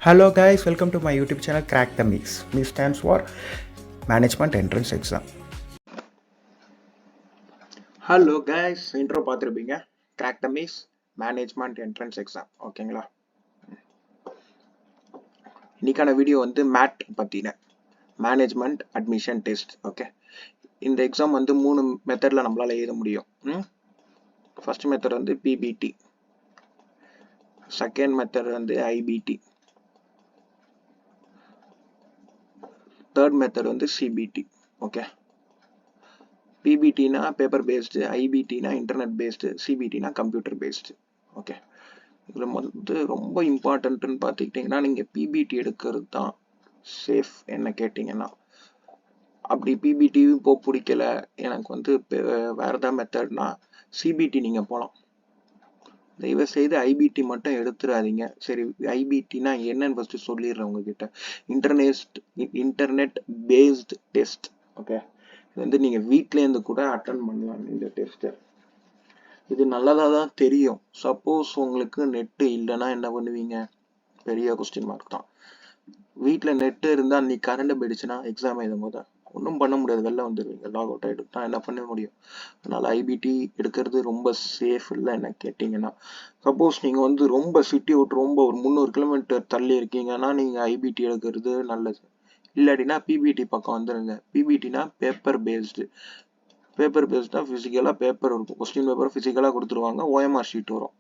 Hello guys, welcome to my YouTube channel Crack the Mix. Mix stands for Management Entrance Exam. Hello guys, intro பார்த்திருப்பீங்க. Crack the Mix Management Entrance Exam. ஓகேங்களா? இன்னைக்கான video வந்து MAT பத்தின management admission test. Okay, இந்த exam வந்து 3 மெத்தட்ல நம்மளால எழுத முடியும். ஃபர்ஸ்ட் மெத்தட் வந்து பிபிடி, செகண்ட் மெத்தட் வந்து ஐபிடி, தேர்ட் மெத்தட் வந்து சிபிடி. ஓகே, பிபிடினா பேப்பர் பேஸ்டு, ஐபிடினா இன்டர்நெட் பேஸ்டு, சிபிடினா கம்ப்யூட்டர் பேஸ்டு. ஓகே, இதில் வந்து ரொம்ப இம்பார்ட்டன்ட்னு பார்த்துக்கிட்டிங்கன்னா நீங்கள் பிபிடி எடுக்கிறது தான் சேஃப். என்ன கேட்டிங்கன்னா, அப்படி பிபிடியும் போக பிடிக்கல, எனக்கு வந்து வேறு ஏதாவது மெத்தட்னா சிபிடி நீங்கள் போகலாம். தயவு செய்து ஐபிடி மட்டும் எடுத்துடாதீங்க. சரி, ஐபிடினா என்னன்னு ஃபஸ்ட்டு சொல்லிடுறேன் உங்ககிட்ட. Internet based test. ஓகே, இது வந்து நீங்கள் வீட்டிலேருந்து கூட அட்டன் பண்ணலாம் இந்த டெஸ்ட்டை. இது நல்லதாக தான் தெரியும். சப்போஸ் உங்களுக்கு நெட்டு இல்லைன்னா என்ன பண்ணுவீங்க? பெரிய கொஸ்டின் மார்க் தான். வீட்டில் நெட்டு இருந்தால் அன்னைக்கு கரண்ட் போயிடுச்சுன்னா எக்ஸாம் எழுதும் போது ஒன்றும் பண்ண முடியாது, வெளில வந்துடுவீங்க. லாக் அவுட் ஆகிட்டு என்ன பண்ண முடியும்? அதனால் ஐபிடி எடுக்கிறது ரொம்ப சேஃப் இல்லை என்ன கேட்டிங்கன்னா. சப்போஸ் நீங்கள் வந்து ரொம்ப சிட்டி விட்டு ரொம்ப ஒரு 300 கிலோமீட்டர் தள்ளி இருக்கீங்கன்னா நீங்கள் ஐபிடி எடுக்கிறது நல்லது. இல்லாட்டினா பிபிடி பக்கம் வந்துடுங்க. பிபிடினா பேப்பர் பேஸ்டு. பேப்பர் பேஸ்டாக ஃபிசிக்கலாக பேப்பர் இருக்கும். கொஸ்டின் பேப்பர் ஃபிசிக்கலாக கொடுத்துருவாங்க. ஓஎம்ஆர் ஷீட் வரும்.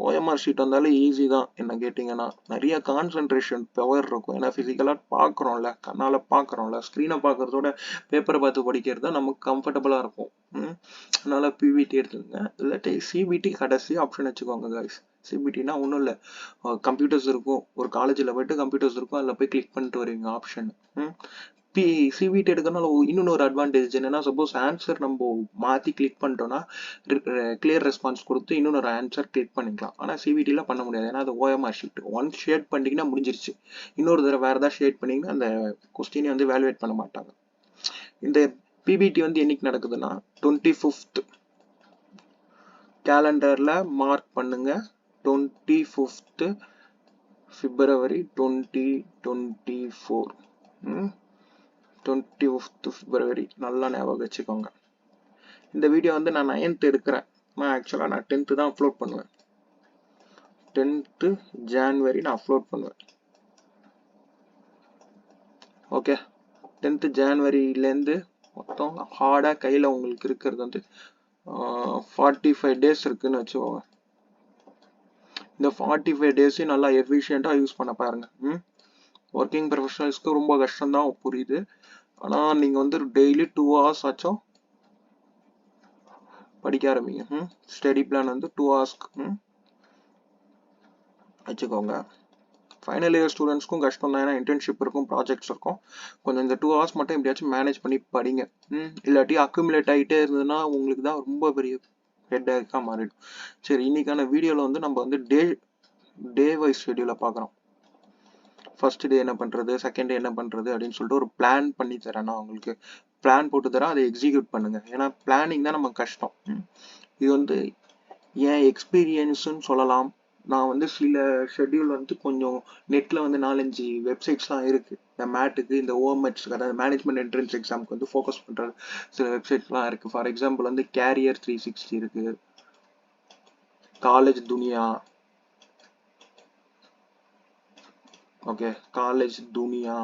ஓஎம்ஆர் ஷீட் வந்தாலும் ஈஸி தான் என்ன கேட்டிங்கன்னா. நிறைய கான்சன்ட்ரேஷன் பவர் இருக்கும். ஏன்னா ஃபிசிக்கலாக பார்க்குறோம்ல, கண்ணால் பார்க்குறோம்ல. ஸ்க்ரீனை பார்க்குறதோட பேப்பரை பார்த்து படிக்கிறது தான் நமக்கு கம்ஃபர்டபுளாக இருக்கும். அதனால் பிபிடி எடுத்துக்கோங்க. இல்லாட்டி சிபிடி கடைசி ஆப்ஷன் வச்சுக்கோங்க காய்ஸ். சிபிடினா ஒன்றும் இல்லை, கம்ப்யூட்டர்ஸ் இருக்கும். ஒரு காலேஜில் போய்ட்டு கம்ப்யூட்டர்ஸ் இருக்கும், அதில் போய் கிளிக் பண்ணிட்டு வருவீங்க ஆப்ஷன். சிபிடி எடுக்கிறனால இன்னொன்று ஒரு அட்வான்டேஜ் என்னன்னா, சப்போஸ் ஆன்சர் நம்ம மாற்றி கிளிக் பண்ணிட்டோம்னா கிளியர் ரெஸ்பான்ஸ் கொடுத்து இன்னொரு ஆன்சர் கிளிக் பண்ணிக்கலாம். ஆனால் சிபிடியில் பண்ண முடியாது, ஏன்னா அது ஓஎம்ஆர் ஷீட். ஒன் ஷேட் பண்ணிட்டீங்கன்னா முடிஞ்சிருச்சு. இன்னொரு தடவை வேறு ஏதாவது ஷேட் பண்ணிங்கன்னா அந்த கொஸ்டினை வந்து வேல்யூவேட் பண்ண மாட்டாங்க. இந்த பிபிடி வந்து என்னைக்கு நடக்குதுன்னா 25th கேலண்டரில் மார்க் பண்ணுங்க. 25th February 2024. 25th February நல்லா ஞாபகம் வச்சுக்கோங்க. இந்த வீடியோ வந்து நான் 9th எடுக்கிறேன். நான் 10th தான் அப்லோட் பண்ணுவேன். 10th January நான் அப்லோட் பண்ணுவேன். ஓகே, 10th Januaryலேருந்து மொத்தம் ஹார்டாக கையில் உங்களுக்கு இருக்கிறது வந்து 45 days இருக்குன்னு வச்சுக்கோங்க. இந்த 45 டேஸையும் நல்லா எஃபிஷியண்டாக யூஸ் பண்ண பாருங்க. ஒர்க்கிங் ப்ரொஃபஷனல்ஸ்க்கு ரொம்ப கஷ்டம்தான் புரியுது. ஆனால் நீங்கள் வந்து டெய்லி 2 hours ஆச்சும் படிக்க ஆரம்பிங்க. ஸ்டடி பிளான் வந்து 2 hours வச்சுக்கோங்க. ஃபைனல் இயர் ஸ்டூடெண்ட்ஸ்க்கும் கஷ்டம் தான், ஏன்னா இன்டர்ன்ஷிப் இருக்கும், ப்ராஜெக்ட்ஸ் இருக்கும். கொஞ்சம் இந்த 2 hours மட்டும் எப்படியாச்சும் மேனேஜ் பண்ணி படிங்க. இல்லாட்டி அக்யூமுலேட் ஆகிட்டே இருந்ததுன்னா உங்களுக்கு தான் ரொம்ப பெரிய ஹெட்டேக்காக மாறிடும். சரி, இன்னைக்கான வீடியோவில் வந்து நம்ம வந்து டே வைஸ் ஷெடியூலை பார்க்குறோம். ஃபர்ஸ்ட் டே என்ன பண்ணுறது, செகண்ட் டே என்ன பண்ணுறது அப்படின்னு சொல்லிட்டு ஒரு பிளான் பண்ணி தரேன். நான் உங்களுக்கு பிளான் போட்டு தரேன், அதை எக்ஸிக்யூட் பண்ணுங்க. ஏன்னா பிளானிங் தான் நமக்கு கஷ்டம். இது வந்து என் எக்ஸ்பீரியன்ஸ்ன்னு சொல்லலாம். நான் வந்து சில ஷெட்யூல் வந்து கொஞ்சம் நெட்டில் வந்து 4-5 வெப்சைட்ஸ்லாம் இருக்குது. இந்த மேட்டுக்கு, இந்த ஓஎம்ஹெச்க்கு, அதாவது மேனேஜ்மெண்ட் என்ட்ரன்ஸ் எக்ஸாமுக்கு வந்து ஃபோக்கஸ் பண்ணுறது சில வெப்சைட்ஸ்லாம் இருக்குது. ஃபார் எக்ஸாம்பிள் வந்து கேரியர் 360 இருக்குது, காலேஜ் துனியா. ஓகே, காலேஜ் துனியா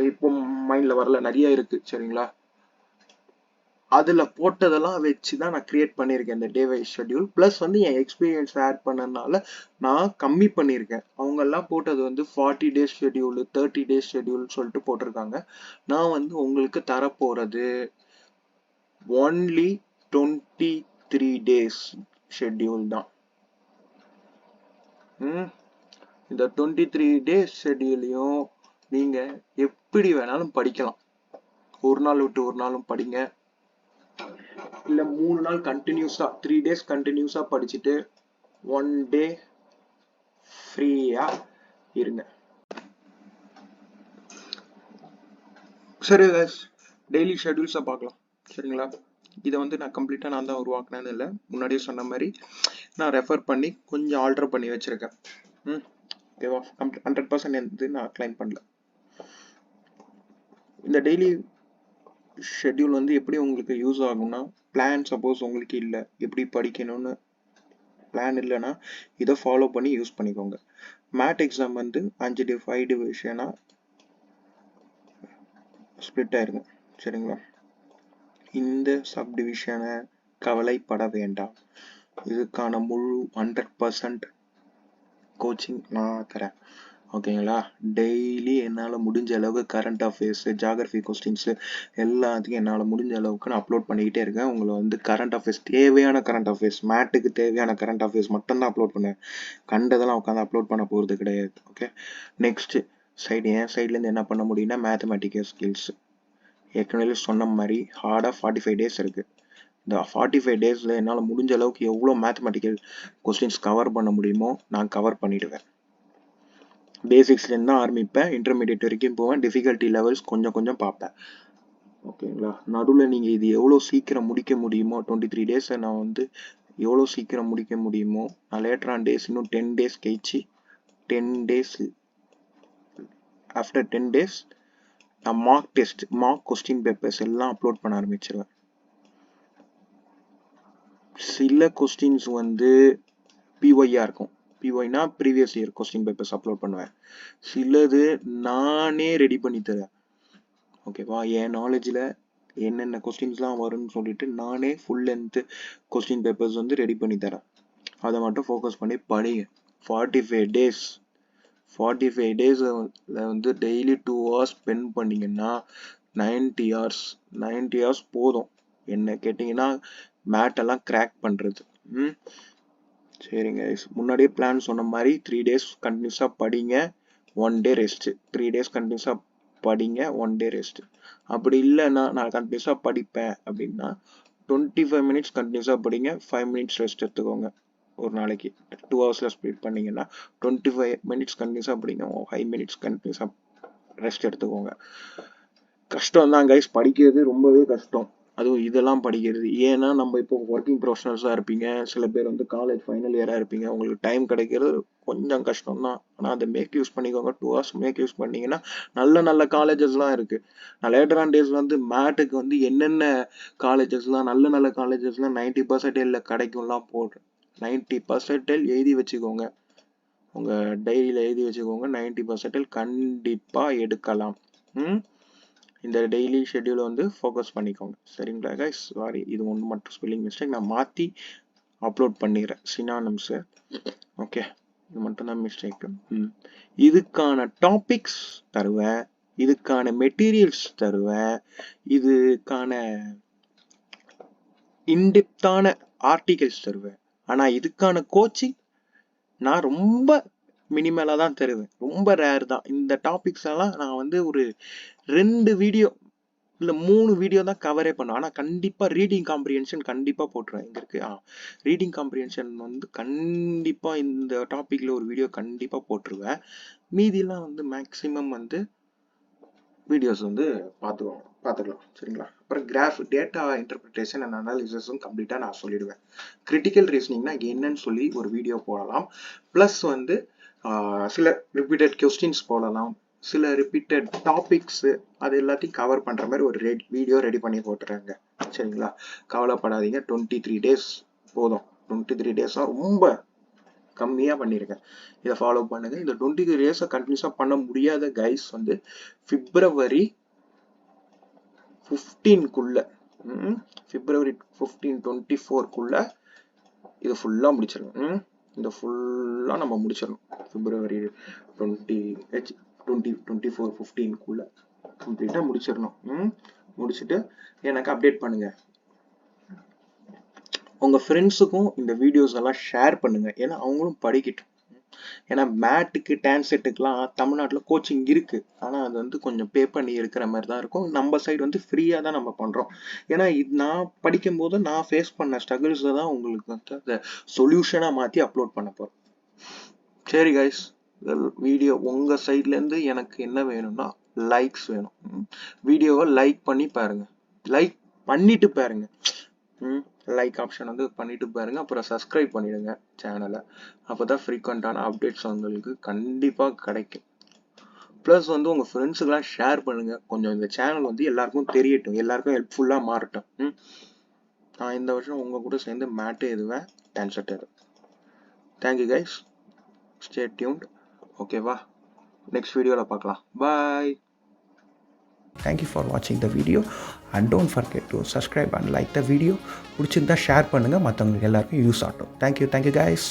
இப்போ மைண்டில் வரல, நிறைய இருக்குது. சரிங்களா, அதில் போட்டதெல்லாம் வச்சு தான் நான் கிரியேட் பண்ணியிருக்கேன் இந்த டே வைஸ் ஷெட்யூல். ப்ளஸ் வந்து என் எக்ஸ்பீரியன்ஸ் ஆட் பண்ணனால நான் கம்மி பண்ணியிருக்கேன். அவங்கெல்லாம் போட்டது வந்து 40 days ஷெட்யூல், 30 days ஷெட்யூல் சொல்லிட்டு போட்டிருக்காங்க. நான் வந்து உங்களுக்கு தரப்போகிறது ஒன்லி 23 days ஷெட்யூல் தான். இந்த 23 days ஷெட்யூலையும் நீங்கள் எப்படி வேணாலும் படிக்கலாம். ஒரு நாள் விட்டு ஒரு நாளும் படிங்க, இல்லை 3 நாள் கண்டினியூஸாக 3 days கண்டினியூஸாக படிச்சுட்டு 1 day ஃப்ரீயாக இருங்க. சரி கைஸ், டெய்லி ஷெட்யூல்ஸை பார்க்கலாம். சரிங்களா, இதை வந்து நான் கம்ப்ளீட்டாக நான் தான் உருவாக்குனேன்னு இல்லை, முன்னாடியே சொன்ன மாதிரி நான் ரெஃபர் பண்ணி கொஞ்சம் ஆல்டர் பண்ணி வச்சுருக்கேன். ஓகேவா? 100% வந்து நான் கிளைம் பண்ணல. இந்த டெய்லி ஷெட்யூல் வந்து எப்படி உங்களுக்கு யூஸ் ஆகும்னா, பிளான் சப்போஸ் உங்களுக்கு இல்லை, எப்படி படிக்கணும்னு பிளான் இல்லைன்னா இதை ஃபாலோ பண்ணி யூஸ் பண்ணிக்கோங்க. மேட் எக்ஸாம் வந்து 5 டிவிஷனாக ஸ்ப்ளிட் ஆயிருங்க. சரிங்களா? இந்த சப் டிவிஷனை கவலைப்பட வேண்டாம். இதுக்கான முழு 100% கோச்சிங் நான் தரேன். ஓகேங்களா? டெய்லி என்னால் முடிஞ்ச அளவுக்கு கரண்ட் அஃபேர்ஸ், ஜாகிரபி கொஸ்டின்ஸ் எல்லாத்தையும் என்னால் முடிஞ்ச அளவுக்கு நான் அப்லோட் பண்ணிக்கிட்டே இருக்கேன். உங்களை வந்து கரண்ட் அஃபேர்ஸ், தேவையான கரண்ட் அஃபேர்ஸ், மேட்டுக்கு தேவையான கரண்ட் அஃபேர்ஸ் மட்டும்தான் அப்லோட் பண்ணுவேன். கண்டதெல்லாம் உட்காந்து அப்லோட் பண்ண போகிறது கிடையாது. ஓகே, நெக்ஸ்ட் சைடு என் சைட்லேருந்து என்ன பண்ண முடியும்னா மேத்தமெட்டிக்கல் ஸ்கில்ஸ். ஏற்கனவே சொன்ன மாதிரி ஹார்டாக 45 டேஸ் இருக்குது. இந்த 45 டேஸில் என்னால் முடிஞ்ச அளவுக்கு எவ்வளோ மேத்தமெட்டிக்கல் கொஸ்டின்ஸ் கவர் பண்ண முடியுமோ நான் கவர் பண்ணிவிடுவேன். பேசிக்ஸ்லேருந்து தான் ஆரம்பிப்பேன், இன்டர்மீடியட் வரைக்கும் போவேன், டிஃபிகல்ட்டி லெவல்ஸ் கொஞ்சம் கொஞ்சம் பார்ப்பேன். ஓகேங்களா? நடுவில் நீங்கள் இது எவ்வளோ சீக்கிரம் முடிக்க முடியுமோ 23 டேஸை நான் வந்து எவ்வளோ சீக்கிரம் முடிக்க முடியுமோ நான் லேட்டர் ஆன் டேஸ் இன்னும் 10 டேஸ் கழிச்சு 10 டேஸ் ஆஃப்டர் 10 டேஸ் நான் மார்க் கொஸ்டின் பேப்பர்ஸ் எல்லாம் அப்லோட் பண்ண ஆரம்பிச்சிருவேன். சில கொஸ்டின்ஸ் வந்து பிஒய்யா இருக்கும். பிஒய்னா previous year question papers upload பண்ணுவேன். சிலது நானே ரெடி பண்ணி தரேன். ஓகேவா? என் நாலேஜில் என்னென்ன கொஸ்டின்ஸ்லாம் வரும்னு சொல்லிட்டு நானே ஃபுல் லென்த்து கொஸ்டின் பேப்பர்ஸ் வந்து ரெடி பண்ணி தரேன். அதை மட்டும் ஃபோக்கஸ் பண்ணி படிங்க. 45 டேஸில் வந்து டெய்லி 2 hours ஸ்பெண்ட் பண்ணிங்கன்னா 90 hours போதும். என்ன கேட்டிங்கன்னா மேட்டெல்லாம் கிராக் பண்ணுறது. சரிங்க, முன்னாடியே பிளான் சொன்ன மாதிரி 3 days கண்டினியூஸாக படிங்க, 1 day ரெஸ்ட்டு. 3 days கண்டினியூஸாக படிங்க, 1 day ரெஸ்ட்டு. அப்படி இல்லைன்னா நான் கண்டினியூஸாக படிப்பேன் அப்படின்னா 25 minutes கண்டினியூஸாக படிங்க, 5 minutes ரெஸ்ட் எடுத்துக்கோங்க. ஒரு நாளைக்கு 2 hours ஸ்ப்ளிட் பண்ணிங்கன்னா 25 minutes கண்டினியூஸாக படிங்க, 5 minutes கண்டினியூஸாக ரெஸ்ட் எடுத்துக்கோங்க. கஷ்டம் தான் கைஸ், படிக்கிறது ரொம்பவே கஷ்டம். அதுவும் இதெல்லாம் படிக்கிறது. ஏன்னா நம்ம இப்போ ஒர்க்கிங் ப்ரொஃபஷனல்ஸாக இருப்பீங்க, சில பேர் வந்து காலேஜ் ஃபைனல் இயராக இருப்பீங்க, உங்களுக்கு டைம் கிடைக்கிறது கொஞ்சம் கஷ்டம் தான். ஆனால் அதை மேக் யூஸ் பண்ணிக்கோங்க. 2 hours மேக் யூஸ் பண்ணிங்கன்னா நல்ல காலேஜஸ்லாம் இருக்குது. நான் லேட்டர் ஆன் டேஸ் வந்து மேட்டுக்கு வந்து என்னென்ன காலேஜஸ்லாம் நல்ல காலேஜஸ்லாம் 90% கிடைக்கும்லாம் போடுறேன். 90% எழுதி வச்சுக்கோங்க, உங்கள் டைரியில் எழுதி வச்சுக்கோங்க. 90% கண்டிப்பாக எடுக்கலாம். இந்த டெய்லி ஷெட்யூலை வந்து ஃபோக்கஸ் பண்ணிக்கோங்க. சரிங்களா கைஸ்? சாரி, இது ஒன்று மட்டும் ஸ்பெல்லிங் மிஸ்டேக், நான் மாற்றி அப்லோட் பண்ணிடுறேன் சினானிம்ஸு. ஓகே, இது மட்டும்தான் மிஸ்டேக்கு. இதுக்கான டாபிக்ஸ் தருவேன், இதுக்கான மெட்டீரியல்ஸ் தருவேன், இதுக்கான இன்டெப்தான ஆர்டிகல்ஸ் தருவேன். ஆனால் இதுக்கான கோச்சிங் நான் ரொம்ப மினிமலாக தான் தருவேன், ரொம்ப ரேர் தான். இந்த டாபிக்ஸ் எல்லாம் நான் வந்து ஒரு 2 வீடியோ இல்லை 3 வீடியோ தான் கவரே பண்ணுவேன். ஆனால் கண்டிப்பாக ரீடிங் காம்ப்ரிஹென்ஷன் கண்டிப்பாக போட்டுருவேன். இங்கே இருக்கு ரீடிங் காம்ப்ரிஹென்ஷன் வந்து கண்டிப்பாக இந்த டாப்பிக்கில் ஒரு வீடியோ கண்டிப்பாக போட்டுருவேன். மீதியெல்லாம் வந்து மேக்ஸிமம் வந்து வீடியோஸ் வந்து பார்த்துக்கலாம். சரிங்களா? அப்புறம் கிராஃப், டேட்டா இன்டர்பிரிட்டேஷன் அண்ட் அனாலிசிஸும் கம்ப்ளீட்டாக நான் சொல்லிடுவேன். கிரிட்டிக்கல் ரீசனிங்னா என்னன்னு சொல்லி ஒரு வீடியோ போடலாம். ப்ளஸ் வந்து சில ரிப்பீட்டட் கொஸ்டின்ஸ் போடலாம், சில ரிப்பீட்டட் டாபிக்ஸு, அது எல்லாத்தையும் கவர் பண்ணுற மாதிரி ஒரு வீடியோ ரெடி பண்ணி போட்டுறாங்க. சரிங்களா? கவலைப்படாதீங்க, 23 days போதும். 23 days ரொம்ப கம்மியாக பண்ணியிருக்கேன். இதை ஃபாலோ பண்ணுங்க. இந்த 23 days கண்டினியூஸாக பண்ண முடியாத கைஸ் வந்து February 15க்குள்ள, February 15, 24க்குள்ள இது ஃபுல்லாக முடிச்சிடணும். இந்த ஃபுல்லாக நம்ம முடிச்சிடணும். February 24, 15க்குள்ள கம்ப்ளீட்டாக முடிச்சிடணும். முடிச்சுட்டு எனக்கு அப்டேட் பண்ணுங்க. உங்கள் ஃப்ரெண்ட்ஸுக்கும் இந்த வீடியோஸ் எல்லாம் ஷேர் பண்ணுங்க, ஏன்னா அவங்களும் படிக்கட்டும். ஏன்னா மேட்டுக்கு டான்செட்டுக்கெலாம் தமிழ்நாட்டில் கோச்சிங் இருக்குது, ஆனால் அது வந்து கொஞ்சம் பே பண்ணி இருக்கிற மாதிரி தான் இருக்கும். நம்ம சைடு வந்து ஃப்ரீயாக தான் நம்ம பண்ணுறோம். ஏன்னா இது நான் படிக்கும்போது நான் ஃபேஸ் பண்ண ஸ்ட்ரகிள்ஸை தான் உங்களுக்கு வந்து அந்த சொல்யூஷனாக மாற்றி அப்லோட் பண்ண போகிறேன். சரி கைஸ், வீடியோ உங்கள் சைட்லேருந்து எனக்கு என்ன வேணும்னா லைக்ஸ் வேணும். வீடியோவை லைக் பண்ணி பாருங்க, லைக் பண்ணிட்டு பாருங்க. லைக் ஆப்ஷன் வந்து பண்ணிட்டு பாருங்கள். அப்புறம் சப்ஸ்கிரைப் பண்ணிவிடுங்க சேனலை. அப்போ தான் ஃப்ரீக்வெண்ட்டான அப்டேட்ஸ் உங்களுக்கு கண்டிப்பாக கிடைக்கும். ப்ளஸ் வந்து உங்கள் ஃப்ரெண்ட்ஸுக்கெல்லாம் ஷேர் பண்ணுங்கள். கொஞ்சம் இந்த சேனல் வந்து எல்லாருக்கும் தெரியட்டும், எல்லாருக்கும் ஹெல்ப்ஃபுல்லாக மாறட்டும். நான் இந்த வருஷம் உங்கள் கூட சேர்ந்து மேட்டு எழுதுவேன், டான்ஸ் செட்டர். Thank you guys, stay tuned. ஓகேவா, நெக்ஸ்ட் வீடியோவில் பார்க்கலாம். Bye. Thank you for watching the video and don't forget to subscribe and like the video. பிடிச்சிருந்தா ஷேர் பண்ணுங்கள், மற்றவங்களுக்கு எல்லாருக்கும் யூஸ் ஆகட்டும். Thank you guys.